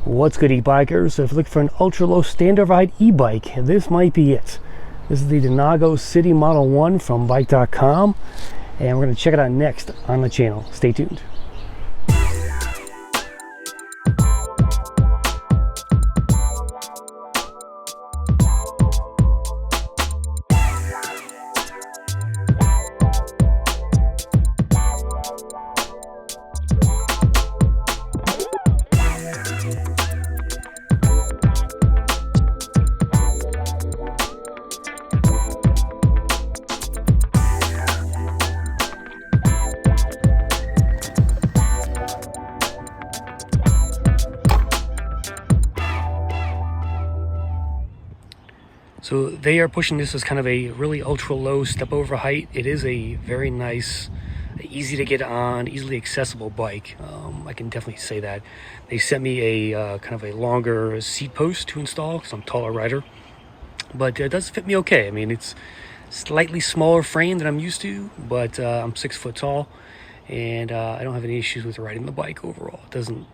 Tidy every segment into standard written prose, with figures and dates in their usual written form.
What's good, e-bikers? If you're looking for an ultra-low standard ride e-bike, this might be it. This is the Denago City Model 1 from bike.com, and we're going to check it out next on the channel. Stay tuned. So they are pushing this as kind of a really ultra low step over height. It is a very nice, easy to get on, easily accessible bike. I can definitely say that. They sent me a kind of a longer seat post to install because I'm a taller rider, but it does fit me okay. I mean, it's slightly smaller frame than I'm used to, but I'm 6 foot tall, and I don't have any issues with riding the bike overall. It doesn't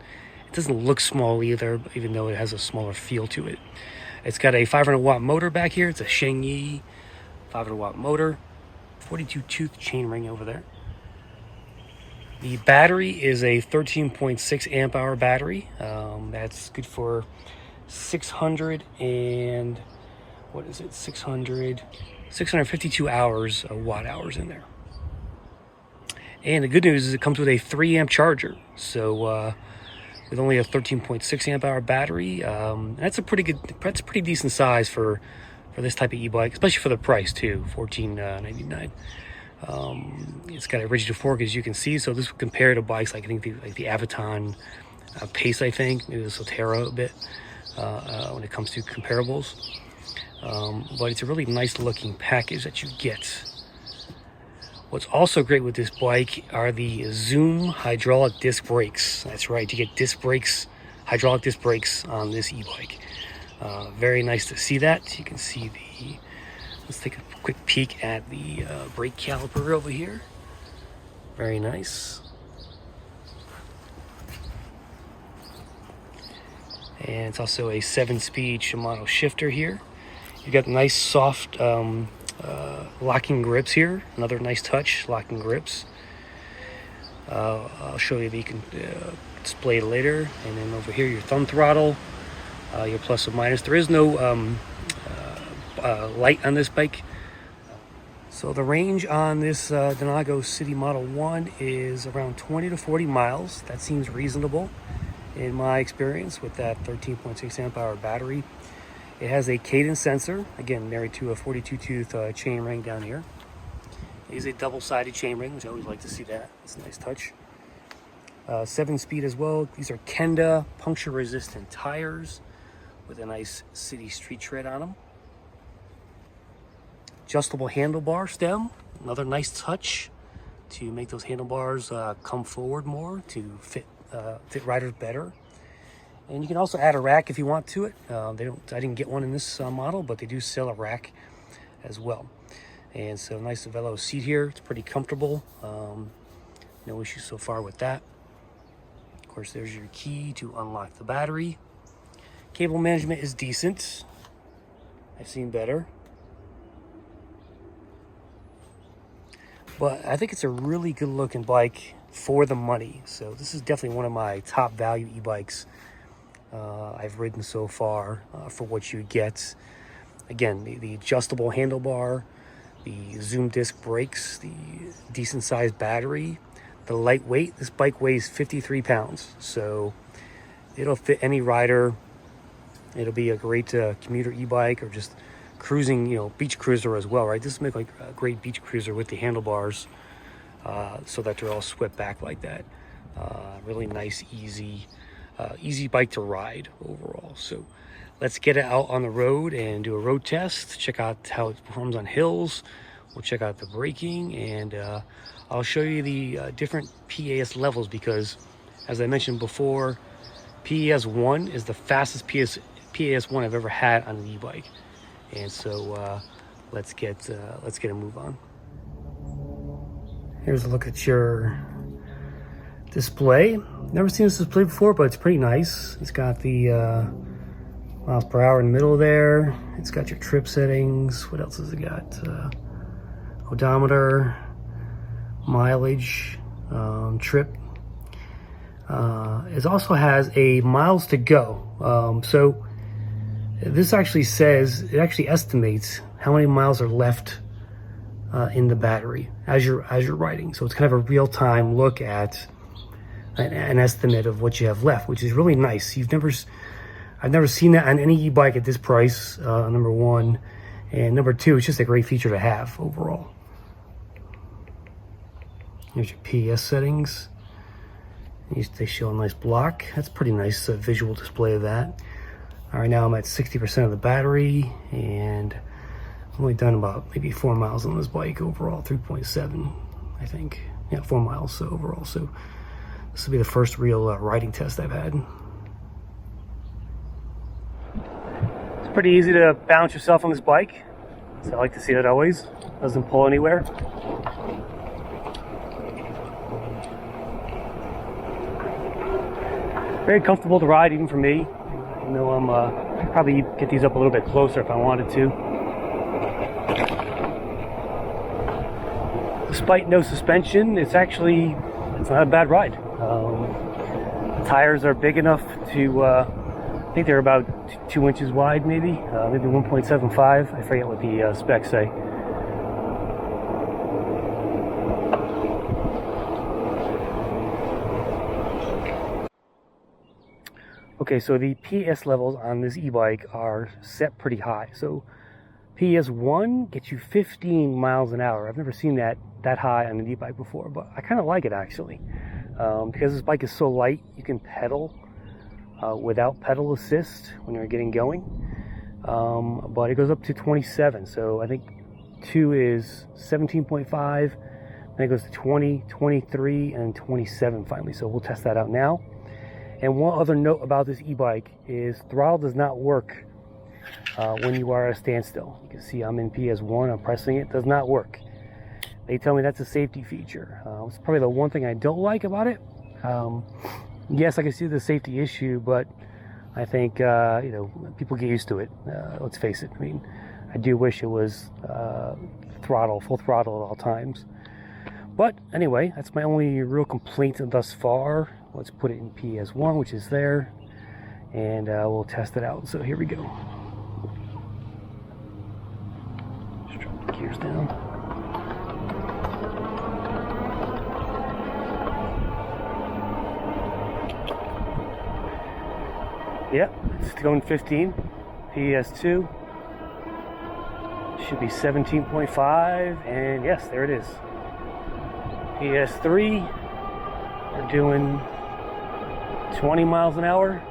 look small either, even though it has a smaller feel to it. It's got a 500 watt motor back here. It's a Shengyi 500 watt motor, 42 tooth chain ring over there. The battery is a 13.6 amp hour battery. That's good for 652 hours of watt hours in there. And the good news is it comes with a 3 amp charger. So with only a 13.6 amp hour battery, that's a pretty decent size for this type of e-bike, especially for the price too, $14.99. It's got a rigid fork, as you can see, so this would compare to bikes like I think the Aviton Pace, I think maybe the Sotera a bit when it comes to comparables. But it's a really nice looking package that you get. What's also great with this bike are the Zoom hydraulic disc brakes. That's right, you get disc brakes, hydraulic disc brakes on this e-bike. Very nice to see that. You can see let's take a quick peek at the brake caliper over here. Very nice. And it's also a 7-speed Shimano shifter here. You've got nice soft locking grips here. Another nice touch, locking grips. I'll show you that you can display it later. And then over here, your thumb throttle, your plus or minus. There is no light on this bike. So the range on this Denago City Model 1 is around 20 to 40 miles. That seems reasonable in my experience with that 13.6 amp hour battery. It has a cadence sensor, again married to a 42 tooth chain ring down here. It is a double-sided chain ring, which I always like to see that. It's a nice touch. 7-speed as well. These are Kenda puncture-resistant tires with a nice city street tread on them. Adjustable handlebar stem, another nice touch to make those handlebars come forward more to fit riders better. And you can also add a rack if you want to it. I didn't get one in this model, but they do sell a rack as well. And so nice Velo seat here. It's pretty comfortable. No issues so far with that. Of course, there's your key to unlock the battery. Cable management is decent. I've seen better. But I think it's a really good looking bike for the money. So this is definitely one of my top value e-bikes I've ridden so far for what you get. Again, the adjustable handlebar, the Zoom disc brakes, the decent sized battery, the lightweight. This bike weighs 53 pounds, so it'll fit any rider. It'll be a great commuter e-bike or just cruising, beach cruiser as well, right? This will make like a great beach cruiser with the handlebars so that they're all swept back like that. Really nice, easy bike to ride overall. So let's get it out on the road and do a road test, check out how it performs on hills. We'll check out the braking, and I'll show you the different PAS levels, because as I mentioned before, PAS 1 is the fastest PAS 1 I've ever had on an e-bike. And so let's get a move on. Here's a look at your display. Never seen this display before, but it's pretty nice. It's got the miles per hour in the middle there. It's got your trip settings. What else has it got? Odometer, mileage, trip. It also has a miles to go. So this actually says, it actually estimates how many miles are left in the battery as you're riding. So it's kind of a real-time look at an estimate of what you have left, which is really nice. I've never seen that on any e-bike at this price, number one. And number two, it's just a great feature to have overall. Here's your PS settings. They show a nice block. That's pretty nice visual display of that. All right, now I'm at 60% of the battery, and I've only done about maybe 4 miles on this bike overall, 3.7, I think. Yeah, 4 miles so overall. So this will be the first real riding test I've had. It's pretty easy to balance yourself on this bike. So I like to see that always. Doesn't pull anywhere. Very comfortable to ride, even for me. You know, I'm probably get these up a little bit closer if I wanted to. Despite no suspension, it's not a bad ride. The tires are big enough to, I think they're about 2 inches wide, maybe 1.75. I forget what the specs say. Okay, so the PS levels on this e-bike are set pretty high. So PS1 gets you 15 miles an hour. I've never seen that high on an e-bike before, but I kind of like it actually. Because this bike is so light, you can pedal without pedal assist when you're getting going. But it goes up to 27. So I think 2 is 17.5, then it goes to 20, 23, and 27 finally. So we'll test that out now. And one other note about this e-bike is throttle does not work when you are at a standstill. You can see I'm in PS1, I'm pressing it, does not work. They tell me that's a safety feature. It's probably the one thing I don't like about it. Yes, I can see the safety issue, but I think, you know, people get used to it. Let's face it. I mean, I do wish it was full throttle at all times. But anyway, that's my only real complaint thus far. Let's put it in PS1, which is there, and we'll test it out. So here we go. Just drop the gears down. Yep, it's going 15. PS2 should be 17.5, and yes, there it is. PS3, we're doing 20 miles an hour.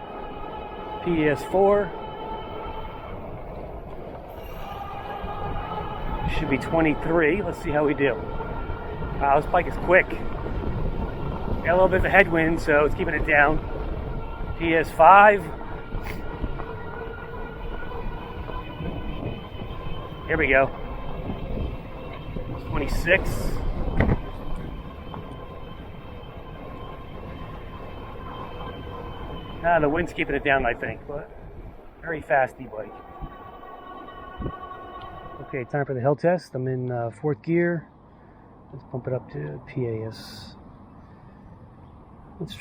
PS4 should be 23. Let's see how we do. Wow, this bike is quick. Got a little bit of a headwind, so it's keeping it down. PS5. Here we go. 26. The wind's keeping it down, I think, but very fast e-bike. Okay, time for the hill test. I'm in 4th gear. Let's pump it up to PAS. Let's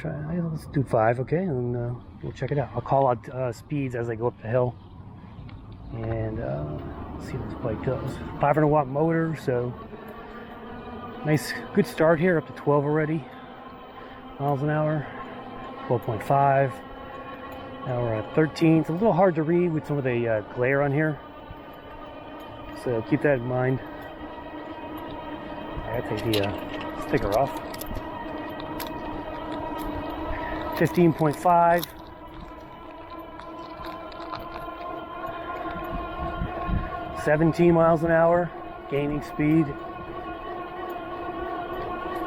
do 5, okay, and we'll check it out. I'll call out speeds as I go up the hill, and see what this bike does. 500 watt motor, so nice, good start here, up to 12 already miles an hour. 12.5. Now we're at 13. It's a little hard to read with some of the glare on here, so keep that in mind. I gotta take the sticker off. 15.5. 17 miles an hour, gaining speed.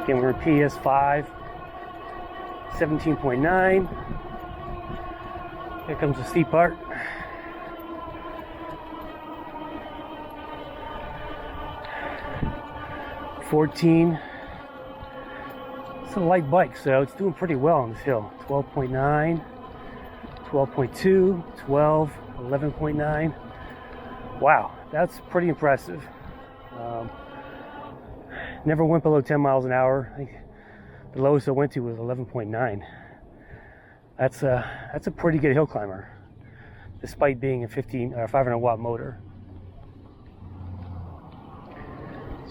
Again, we're at PS5. 17.9. Here comes the steep part. $14. It's a light bike, so it's doing pretty well on this hill. 12.9, 12.2, 12, 11.9. Wow, that's pretty impressive. Never went below 10 miles an hour. I think the lowest I went to was 11.9. That's a pretty good hill climber, despite being a 500 watt motor.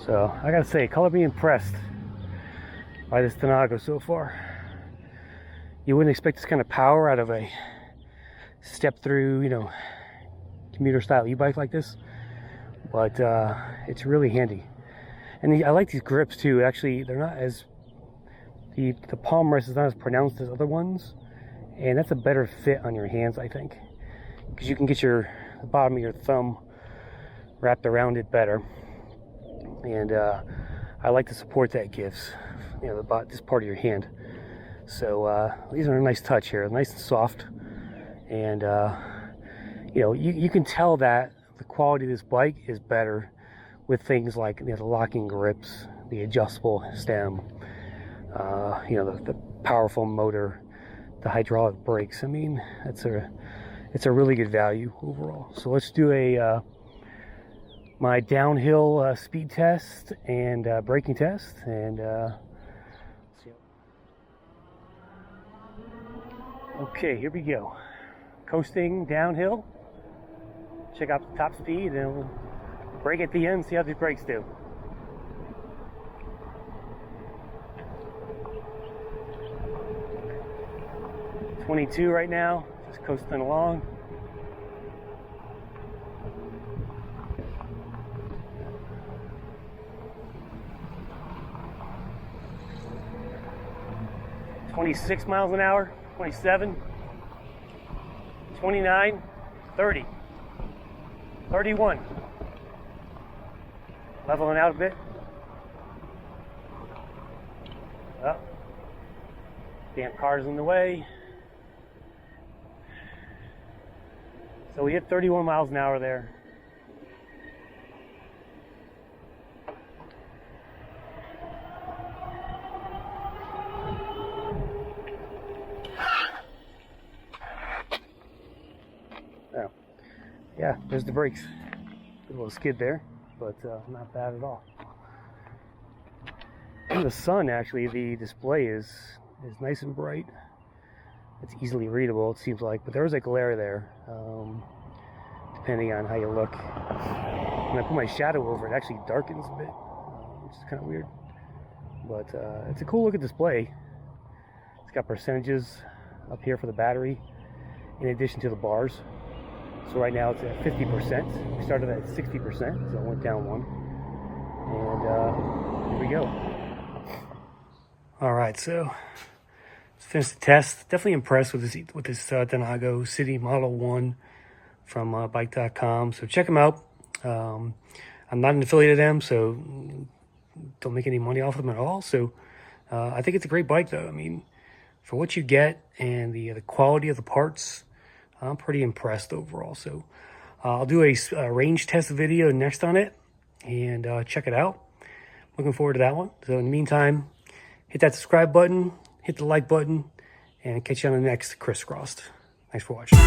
So I gotta say, color me impressed by this Denago so far. You wouldn't expect this kind of power out of a step through, you know, commuter style e-bike like this, but it's really handy. And I like these grips too. Actually, they're not as, the palm rest is not as pronounced as other ones, and that's a better fit on your hands, I think, because you can get the bottom of your thumb wrapped around it better. And I like the support that gives, you know, this part of your hand. So these are a nice touch here, nice and soft. And you know, you can tell that the quality of this bike is better with things like, you know, the locking grips, the adjustable stem, you know, the powerful motor, the hydraulic brakes. I mean, it's a really good value overall. So let's do my downhill speed test and braking test, and see. Okay, here we go. Coasting downhill. Check out the top speed, and we'll brake at the end, see how these brakes do. .22 right now, just coasting along. .26 miles an hour, 27, 29, 30, 31. Leveling out a bit. Oh, damn cars in the way. So we hit 31 miles an hour there. Oh, yeah, there's the brakes. A little skid there, but not bad at all. In the sun, actually, the display is nice and bright. It's easily readable, it seems like, but there is a glare there, depending on how you look. When I put my shadow over it, actually darkens a bit, which is kind of weird. But it's a cool looking display. It's got percentages up here for the battery, in addition to the bars. So right now it's at 50%. We started at 60%, so it went down one. And here we go. All right, so let's finish the test. Definitely impressed with this Denago City Model 1 from bike.com. So check them out. I'm not an affiliate of them, so don't make any money off of them at all. So I think it's a great bike, though. I mean, for what you get and the quality of the parts, I'm pretty impressed overall. So I'll do a range test video next on it, and check it out. Looking forward to that one. So in the meantime, hit that subscribe button, hit the like button, and catch you on the next Crisscrossed. Thanks for watching.